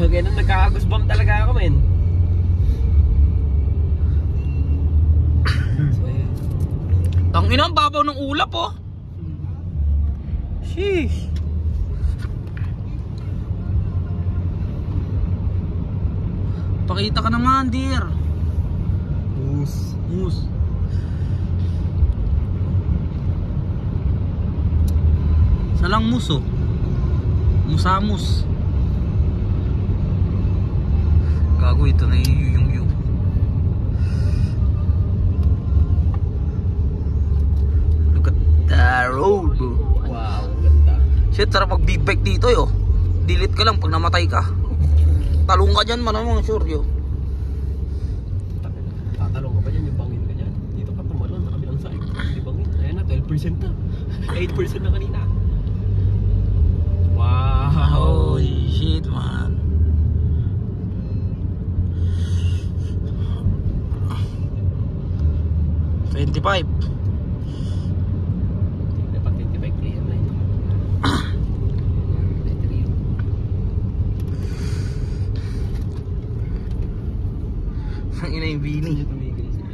Ganun, nagkakagusbam talaga ako, men. Tangina, ang babaw ng ulap, oh. Sheesh. Pakita ka naman, dear. Mus. Salang mus, oh. Musamus. Gago, ito na yung look at the road, bro. Wow, ganda. Shit, sarap mag-big bike dito, yo. Delete ka lang pag namatay ka. Talong ka dyan, malamang sure, yo. Tatalong ka pa dyan, yung bangin ka dyan. Dito ka tumalon sa kabilang side. Hindi bangin. Ayan na, 12% na. 8% na kanina. Wow. Holy shit, man. $25. Dapat 25 clear na yun. Ang ina yung bini. Hindi tumigil siya.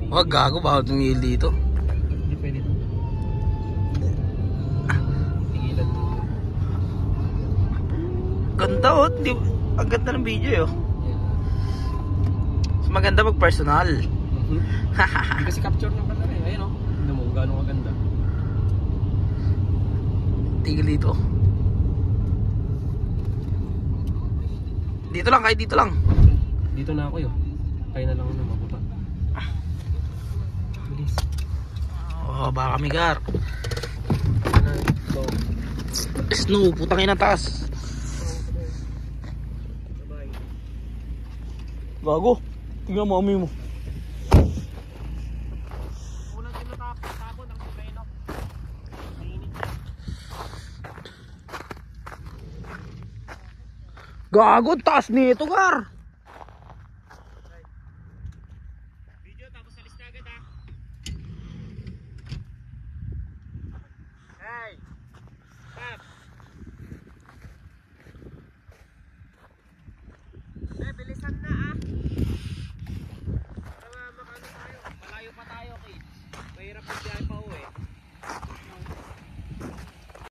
Wag, gago, bawal tumigil dito. Hindi pwede ito. Tigilan mo. Ganda, oh. Ang ganda ng video, yo. Mas maganda pag personal. Hindi kasi capture ng camera eh. Ayun o. Hindi mo kung gano'ng maganda. Tigil dito. Dito lang, kahit dito lang. Dito na ako yun. Kaya na lang na mabuta. Bilis. Oh, baka migar. So, Snow, putang ina taas. Gago. Tingnan mo, amoy mo. unang tinatapon ng preno. Mainit. Gago, taas nito, gar. Video tapos alis na agad ha. Hey!